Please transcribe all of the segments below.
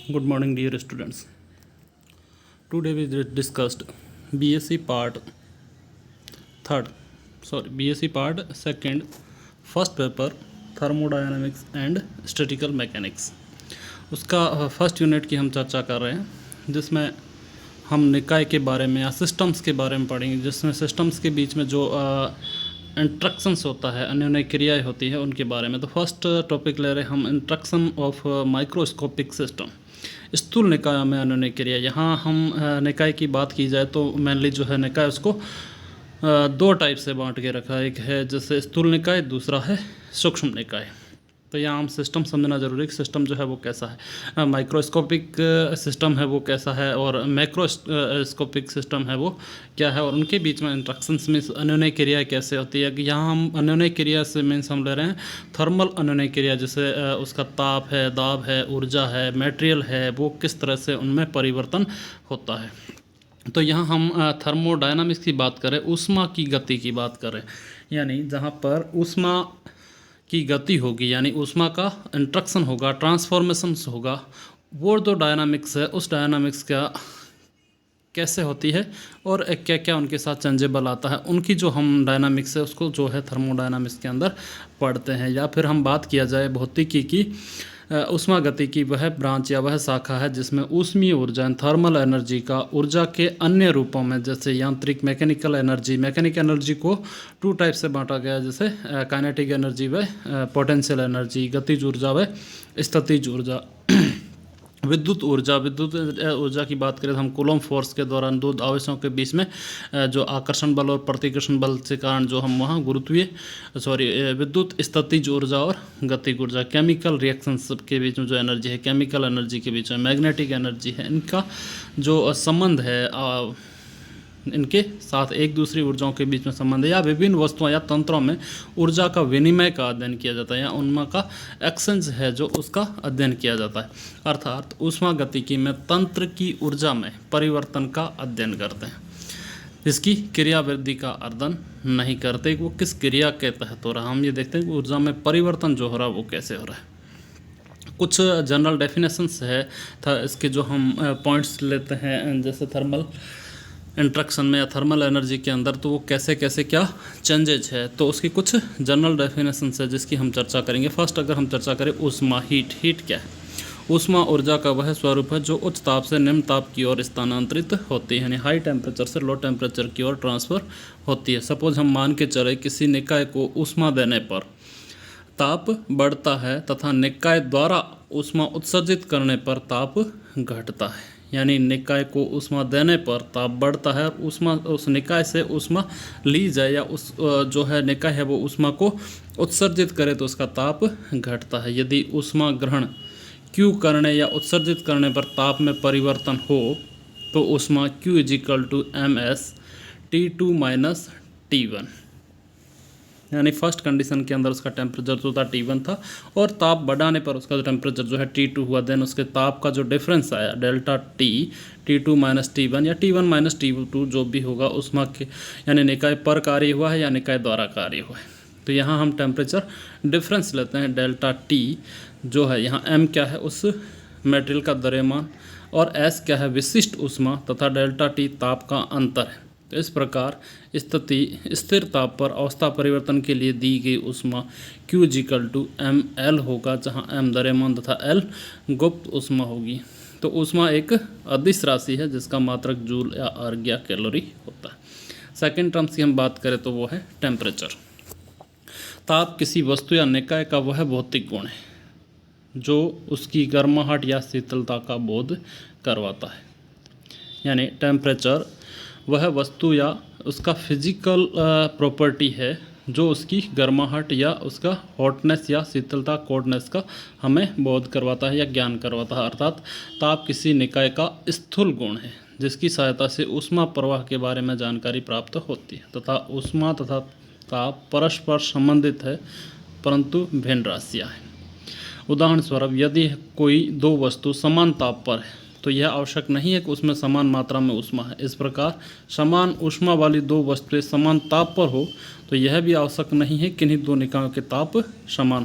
Good morning, dear students. Today we discussed BSc part third, BSc part second, first paper thermodynamics and statistical mechanics. उसका first unit की हम चर्चा कर रहे हैं, जिसमें हम निकाय के बारे में या सिस्टम्स के बारे में पढ़ेंगे, जिसमें सिस्टम्स के बीच में जो इंट्रैक्शंस होता है, अन्योन्य क्रियाएं होती है, उनके बारे में। तो फर्स्ट टॉपिक ले रहे हैं हम इंट्रैक्शन ऑफ माइक्रोस्कोपिक सिस्टम, स्थूल निकाय में अन्योन्य क्रिया। यहाँ हम निकाय की बात की जाए तो मेनली जो है निकाय उसको दो टाइप से बांट के रखा है। एक है जैसे स्थूल निकाय, दूसरा है सूक्ष्म निकाय। तो यहाँ हम सिस्टम समझना जरूरी है कि सिस्टम जो है वो कैसा है, माइक्रोस्कोपिक सिस्टम है वो कैसा है, और मैक्रोस्कोपिक सिस्टम है वो क्या है, और उनके बीच में इंट्रैक्शंस में अन्योन्य क्रिया कैसे होती है। कि यहाँ हम अन्योन्य क्रिया से मीन्स हम ले रहे हैं थर्मल अन्योन्य क्रिया, जैसे उसका ताप है, दाब है, ऊर्जा है, मटेरियल है, वो किस तरह से उनमें परिवर्तन होता है। तो यहाँ हम थर्मोडायनामिक्स की बात करें, ऊष्मा की गति की बात करें, यानी जहाँ पर ऊष्मा की गति होगी, यानी ऊष्मा का इंट्रैक्शन होगा, ट्रांसफॉर्मेशंस होगा, वो जो डायनामिक्स है उस डायनामिक्स का कैसे होती है और क्या क्या उनके साथ चेंजेबल आता है, उनकी जो हम डायनामिक्स है उसको जो है थर्मोडायनामिक्स के अंदर पढ़ते हैं। या फिर हम बात किया जाए भौतिकी की ऊष्मा गति की, वह ब्रांच या वह शाखा है जिसमें ऊष्मीय ऊर्जा थर्मल एनर्जी का ऊर्जा के अन्य रूपों में, जैसे यांत्रिक मैकेनिकल एनर्जी को टू टाइप से बांटा गया है, जैसे काइनेटिक एनर्जी व पोटेंशियल एनर्जी, गतिज ऊर्जा व स्थितिज ऊर्जा। विद्युत ऊर्जा की बात करें तो हम कूलॉम फोर्स के दौरान दो आवेशों के बीच में जो आकर्षण बल और प्रतिकर्षण बल के कारण जो हम वहाँ विद्युत स्थितिज ऊर्जा और गतिज ऊर्जा, केमिकल रिएक्शंस के बीच में जो एनर्जी है, केमिकल एनर्जी के बीच में मैग्नेटिक एनर्जी है, इनका जो संबंध है, इनके साथ एक दूसरी ऊर्जाओं के बीच में संबंध है, या विभिन्न वस्तुओं या तंत्रों में ऊर्जा का विनिमय का अध्ययन किया जाता है, या उनमें का एक्सचेंज है जो उसका अध्ययन किया जाता है। अर्थात ऊष्मा गतिकी में तंत्र की ऊर्जा में परिवर्तन का अध्ययन करते हैं, जिसकी क्रिया वृद्धि का अध्ययन नहीं करते, वो किस क्रिया के तहत हो रहा है। हम ये देखते हैं कि ऊर्जा में परिवर्तन जो हो रहा है वो कैसे हो रहा है। कुछ जनरल डेफिनेशंस है इसके जो हम पॉइंट्स लेते हैं, जैसे थर्मल इंट्रैक्शन में या थर्मल एनर्जी के अंदर तो वो कैसे कैसे क्या चेंजेज है, तो उसकी कुछ जनरल डेफिनेशन है जिसकी हम चर्चा करेंगे। फर्स्ट अगर हम चर्चा करें ऊष्मा, हीट क्या है। ऊष्मा ऊर्जा का वह स्वरूप है जो उच्च ताप से निम्न ताप की ओर स्थानांतरित होती है, यानी हाई टेम्परेचर से लो टेम्परेचर की ओर ट्रांसफ़र होती है। सपोज हम मान के चले किसी निकाय को ऊष्मा देने पर ताप बढ़ता है तथा निकाय द्वारा ऊष्मा उत्सर्जित करने पर ताप घटता है, यानी निकाय को ऊष्मा देने पर ताप बढ़ता है, और ऊष्मा उस निकाय से ऊष्मा ली जाए या उस जो है निकाय है वो ऊष्मा को उत्सर्जित करे तो उसका ताप घटता है। यदि ऊष्मा ग्रहण Q करने या उत्सर्जित करने पर ताप में परिवर्तन हो तो ऊष्मा Q = ms T2 - T1, यानी फर्स्ट कंडीशन के अंदर उसका टेम्परेचर जो था T1 था, और ताप बढ़ाने पर उसका टेम्परेचर जो है T2 हुआ। देन उसके ताप का जो डिफरेंस आया डेल्टा T, T2 - T1 या T1 - T2 जो भी होगा ऊष्मा के, यानी निकाय पर कार्य हुआ है या निकाय द्वारा कार्य हुआ है। तो यहाँ हम टेम्परेचर डिफरेंस लेते हैं, डेल्टा T जो है, यहाँ M क्या है उस मटेरियल का द्रव्यमान, और S क्या है विशिष्ट ऊष्मा, तथा डेल्टा T ताप का अंतर है। तो इस प्रकार स्थिर ताप पर अवस्था परिवर्तन के लिए दी गई ऊष्मा Q = mL होगा, जहां m द्रव्यमान तथा L गुप्त ऊष्मा होगी। तो ऊष्मा एक अदिश राशि है जिसका मात्रक जूल या अर्ग या कैलोरी होता है। सेकेंड टर्म्स की हम बात करें तो वो है टेम्परेचर। ताप किसी वस्तु या निकाय का वह भौतिक गुण है जो उसकी गर्माहट या शीतलता का बोध करवाता है, यानी टेम्परेचर वह वस्तु या उसका फिजिकल प्रॉपर्टी है जो उसकी गर्माहट या उसका हॉटनेस या शीतलता, कोल्डनेस का हमें बोध करवाता है या ज्ञान करवाता है। अर्थात ताप किसी निकाय का स्थूल गुण है जिसकी सहायता से ऊष्मा प्रवाह के बारे में जानकारी प्राप्त होती है, तथा ऊष्मा तथा ताप परस्पर संबंधित है परंतु भिन्न राशियाँ हैं। उदाहरण स्वरूप यदि कोई दो वस्तु समान ताप पर है तो यह आवश्यक नहीं है कि उसमें समान मात्रा में ऊष्मा है। इस प्रकार समान ऊष्मा वाली दो वस्तुएं समान ताप पर हो तो यह भी आवश्यक नहीं है कि इन्हीं दो निकायों के ताप समान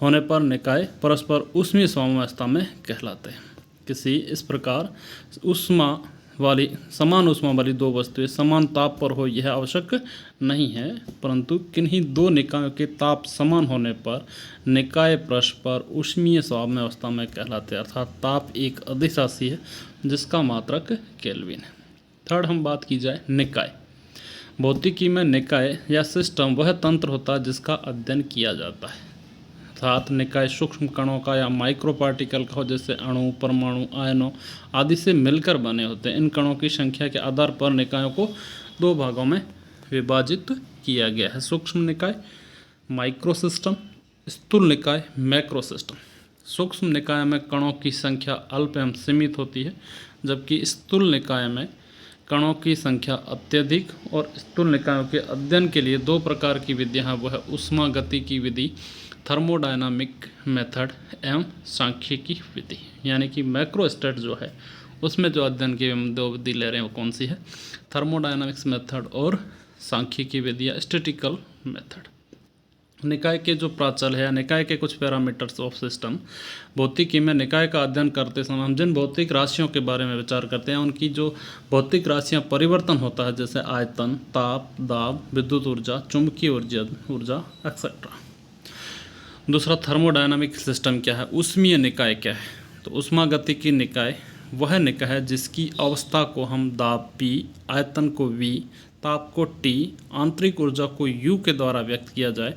होने पर निकाय परस्पर ऊष्मीय साम्यावस्था में कहलाते हैं। किसी इस प्रकार समान ऊष्मा वाली दो वस्तुएं समान ताप पर हो यह आवश्यक नहीं है, परंतु किन्हीं दो निकायों के ताप समान होने पर निकाय परस्पर ऊष्मीय साम्यावस्था में कहलाते हैं, अर्थात ताप एक अदिश राशि है जिसका मात्रक केल्विन है। थर्ड हम बात की जाए निकाय। भौतिकी में निकाय या सिस्टम वह तंत्र होता है जिसका अध्ययन किया जाता है, अर्थात निकाय सूक्ष्म कणों का या माइक्रो पार्टिकल का हो, जैसे अणु, परमाणु, आयनों आदि से मिलकर बने होते हैं। इन कणों की संख्या के आधार पर निकायों को दो भागों में विभाजित किया गया है, सूक्ष्म निकाय माइक्रो सिस्टम, स्थूल निकाय मैक्रो सिस्टम। सूक्ष्म निकाय में कणों की संख्या अल्प एवं सीमित होती है, जबकि स्थूल निकाय में कणों की संख्या अत्यधिक। और स्थूल निकायों के अध्ययन के लिए दो प्रकार की विधियाँ हैं, वह ऊष्मागतिकी विधि थर्मोडायनामिक मेथड एवं सांख्यिकी विधि। यानी कि मैक्रोस्टेट जो है उसमें जो अध्ययन की हम दो विधि ले रहे हैं वो कौन सी है, थर्मोडायनामिक्स मेथड और सांख्यिकी विधि या स्टैटिकल मेथड। निकाय के जो प्राचल है या निकाय के कुछ पैरामीटर्स ऑफ सिस्टम। भौतिकी में निकाय का अध्ययन करते समय हम जिन भौतिक राशियों के बारे में विचार करते हैं उनकी जो भौतिक राशियां परिवर्तन होता है, जैसे आयतन, ताप, दाब, विद्युत ऊर्जा, चुंबकीय ऊर्जा एक्सेट्रा। दूसरा थर्मोडायनामिक सिस्टम क्या है, ऊष्मीय निकाय क्या है। तो ऊष्मागतिकी निकाय वह निकाय है जिसकी अवस्था को हम दाब P, आयतन को V, ताप को T, आंतरिक ऊर्जा को U के द्वारा व्यक्त किया जाए।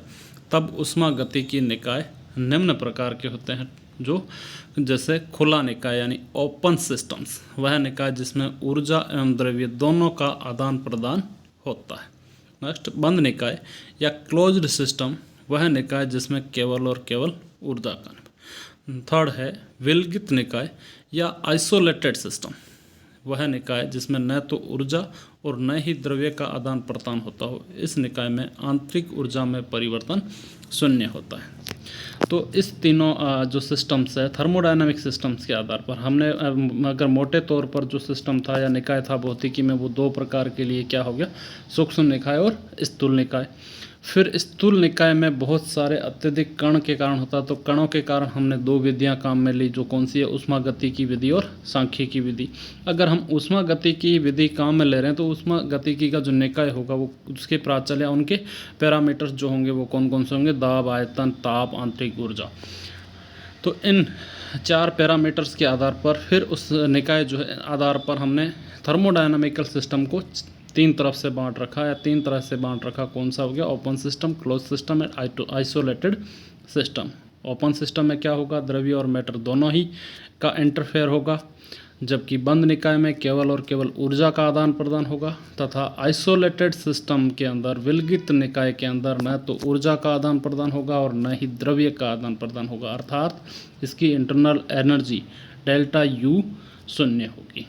तब ऊष्मागतिकी निकाय निम्न प्रकार के होते हैं, जो जैसे खुला निकाय यानी ओपन सिस्टम्स, वह निकाय जिसमें ऊर्जा एवं द्रव्य दोनों का आदान प्रदान होता है। नेक्स्ट बंद निकाय या क्लोज्ड सिस्टम, वह निकाय जिसमें केवल और केवल ऊर्जा का। थर्ड है विलगित निकाय या आइसोलेटेड सिस्टम, वह निकाय जिसमें न तो ऊर्जा और न ही द्रव्य का आदान प्रदान होता हो। इस निकाय में आंतरिक ऊर्जा में परिवर्तन शून्य होता है। तो इस तीनों जो सिस्टम्स है थर्मोडायनामिक सिस्टम्स के आधार पर हमने अगर मोटे तौर पर जो सिस्टम था या निकाय था भौतिकी में, वो दो प्रकार के लिए क्या हो गया, सूक्ष्म निकाय और स्थूल निकाय। फिर स्थूल निकाय में बहुत सारे अत्यधिक कण के कारण होता है, तो कणों के कारण हमने दो विधियां काम में ली, जो कौन सी है, ऊष्मागतिकी विधि और सांख्यिकी विधि। अगर हम ऊष्मागतिकी विधि काम में ले रहे हैं तो ऊष्मागतिकी का जो निकाय होगा वो उसके प्राचल या उनके पैरामीटर्स जो होंगे वो कौन कौन से होंगे, दाब, आयतन, ताप, आंतरिक ऊर्जा। तो इन चार पैरामीटर्स के आधार पर फिर उस निकाय जो है आधार पर हमने थर्मोडायनामिकल सिस्टम को तीन तरफ से बांट रखा या तीन तरह से बांट रखा। कौन सा हो गया, open system, close system and isolated system. Open system में क्या होगा, द्रव्य और मैटर दोनों ही का इंटरफेयर होगा, जबकि बंद निकाय में केवल और केवल ऊर्जा का आदान प्रदान होगा। तथा आइसोलेटेड सिस्टम के अंदर, विलगित निकाय के अंदर न तो ऊर्जा का आदान प्रदान होगा और न ही द्रव्य का आदान प्रदान होगा, अर्थात इसकी इंटरनल एनर्जी डेल्टा U शून्य होगी।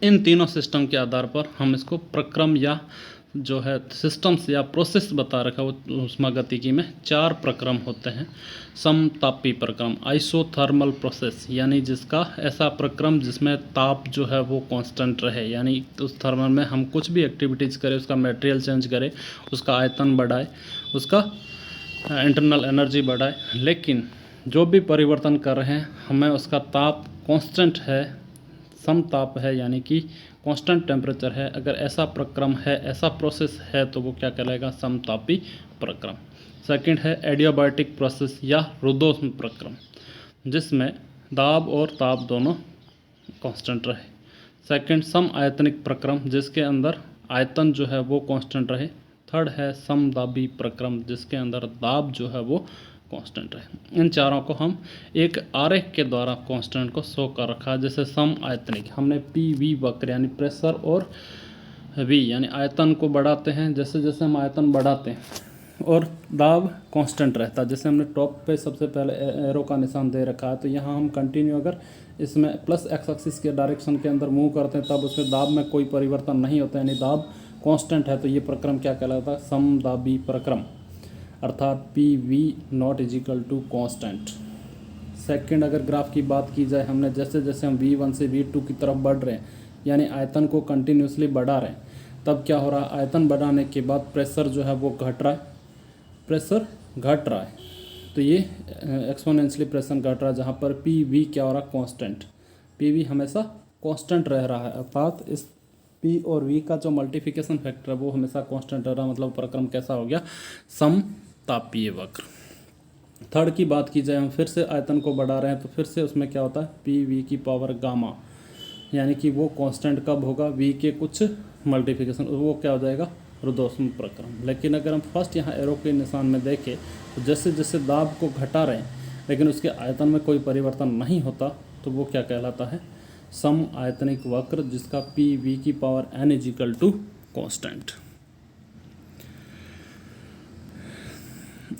इन तीनों सिस्टम के आधार पर हम इसको प्रक्रम या जो है सिस्टम्स या प्रोसेस बता रखा है। वो ऊष्मागतिकी में चार प्रक्रम होते हैं। समतापी प्रक्रम, आइसोथर्मल प्रोसेस, यानी जिसका ऐसा प्रक्रम जिसमें ताप जो है वो कांस्टेंट रहे, यानी उस थर्मल में हम कुछ भी एक्टिविटीज़ करें, उसका मटेरियल चेंज करें, उसका आयतन बढ़ाए, उसका इंटरनल एनर्जी बढ़ाए, लेकिन जो भी परिवर्तन कर रहे हैं हमें उसका ताप कांस्टेंट है, समताप है, यानी कि कांस्टेंट टेम्परेचर है। अगर ऐसा प्रक्रम है, ऐसा प्रोसेस है तो वो क्या कहलाएगा, समतापी प्रक्रम। सेकंड है एडियाबैटिक प्रोसेस या रुद्धोष्म प्रक्रम, जिसमें दाब और ताप दोनों कांस्टेंट रहे। सेकंड सम आयतनिक प्रक्रम, जिसके अंदर आयतन जो है वो कांस्टेंट रहे। थर्ड है समदाबी प्रक्रम, जिसके अंदर दाब जो है वो कांस्टेंट है। इन चारों को हम एक आरेख के द्वारा कांस्टेंट को शो कर रखा है। जैसे सम आयतनिक हमने PV वक्र यानी प्रेशर और V यानी आयतन को बढ़ाते हैं, जैसे जैसे हम आयतन बढ़ाते हैं, और दाब कांस्टेंट रहता है। जैसे हमने टॉप पे सबसे पहले एरो का निशान दे रखा है, तो यहाँ हम कंटिन्यू अगर इसमें प्लस x एक्सिस के डायरेक्शन के अंदर मूव करते हैं तब उसमें दाब में कोई परिवर्तन नहीं होता, यानी दाब कांस्टेंट है। तो ये प्रक्रम क्या कहलाता है, समदाबी प्रक्रम, अर्थात PV not equal to constant. Second अगर ग्राफ की बात की जाए, हमने जैसे जैसे हम V1 से V2 की तरफ बढ़ रहे हैं, यानी आयतन को कंटिन्यूसली बढ़ा रहे हैं, तब क्या हो रहा है, आयतन बढ़ाने के बाद प्रेशर जो है वो घट रहा है, प्रेशर घट रहा है। तो ये एक्सपोनेंशियली प्रेशन घट रहा है, जहाँ पर पी वी क्या हो रहा है, कांस्टेंट, पी वी हमेशा कांस्टेंट रह रहा है, अर्थात इस पी और वी का जो मल्टीप्लिकेशन फैक्टर है वो हमेशा कांस्टेंट रह रहा है, मतलब प्रक्रम कैसा हो गया, समतापीय वक्र। थर्ड की बात की जाए, हम फिर से आयतन को बढ़ा रहे हैं तो फिर से उसमें क्या होता है, पी वी की पावर गामा, यानी कि वो कांस्टेंट कब होगा, वी के कुछ मल्टीप्लिकेशन, वो क्या हो जाएगा, रुद्धोष्म प्रक्रम। लेकिन अगर हम फर्स्ट यहाँ एरो के निशान में देखें तो जैसे जैसे दाब को घटा रहे हैं लेकिन उसके आयतन में कोई परिवर्तन नहीं होता, तो वो क्या कहलाता है, सम आयतनिक वक्र, जिसका पी वी की power N is equal to constant.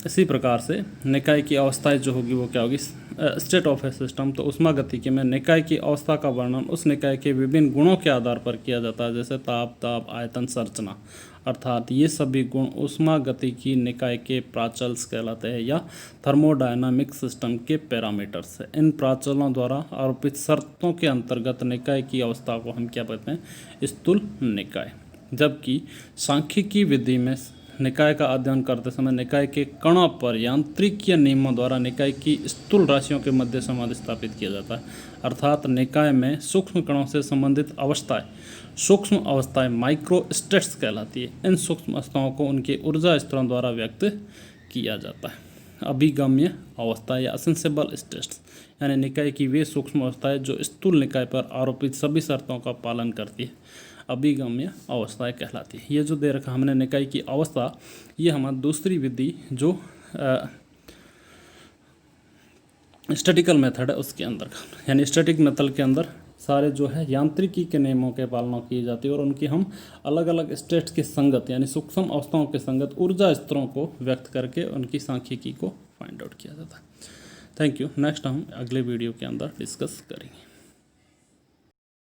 इसी प्रकार से निकाय की अवस्थाएं जो होगी वो क्या होगी, स्टेट ऑफ ए सिस्टम। तो ऊष्मागतिकी में निकाय की अवस्था का वर्णन उस निकाय के विभिन्न गुणों के आधार पर किया जाता है, जैसे ताप, दाब, आयतन, संरचना, अर्थात ये सभी गुण ऊष्मागतिकी निकाय के प्राचल्स कहलाते हैं या थर्मोडायनामिक सिस्टम के पैरामीटर्स है। इन प्राचलों द्वारा आरोपित शर्तों के अंतर्गत निकाय की अवस्था को हम क्या कहते हैं, स्थूल निकाय। जबकि सांख्यिकी विधि में निकाय का अध्ययन करते समय निकाय के कणों पर यांत्रिकीय नियमों द्वारा निकाय की स्थूल राशियों के मध्य संबंध स्थापित किया जाता है, अर्थात निकाय में सूक्ष्म कणों से संबंधित अवस्थाएं, सूक्ष्म अवस्थाएं माइक्रो स्टेट्स कहलाती है। इन सूक्ष्म अवस्थाओं को उनके ऊर्जा स्तरों द्वारा व्यक्त किया जाता है। अभिगम्य अवस्था या असेंसिबल स्टेट्स, यानी निकाय की वे सूक्ष्म अवस्थाएं जो स्थूल निकाय पर आरोपित सभी शर्तों का पालन करती है, अभिगम्य अवस्थाएं कहलाती है। ये जो दे रखा हमने निकाय की अवस्था, ये हमारी दूसरी विधि जो स्टैटिकल मेथड है उसके अंदर का, यानी स्टैटिक मेथड के अंदर सारे जो है यांत्रिकी के नियमों के पालना की जाती है और उनकी हम अलग अलग स्टेट्स के संगत, यानी सूक्ष्म अवस्थाओं के संगत ऊर्जा स्तरों को व्यक्त करके उनकी सांख्यिकी को फाइंड आउट किया जाता है। Thank you. नेक्स्ट हम अगले वीडियो के अंदर डिस्कस करेंगे।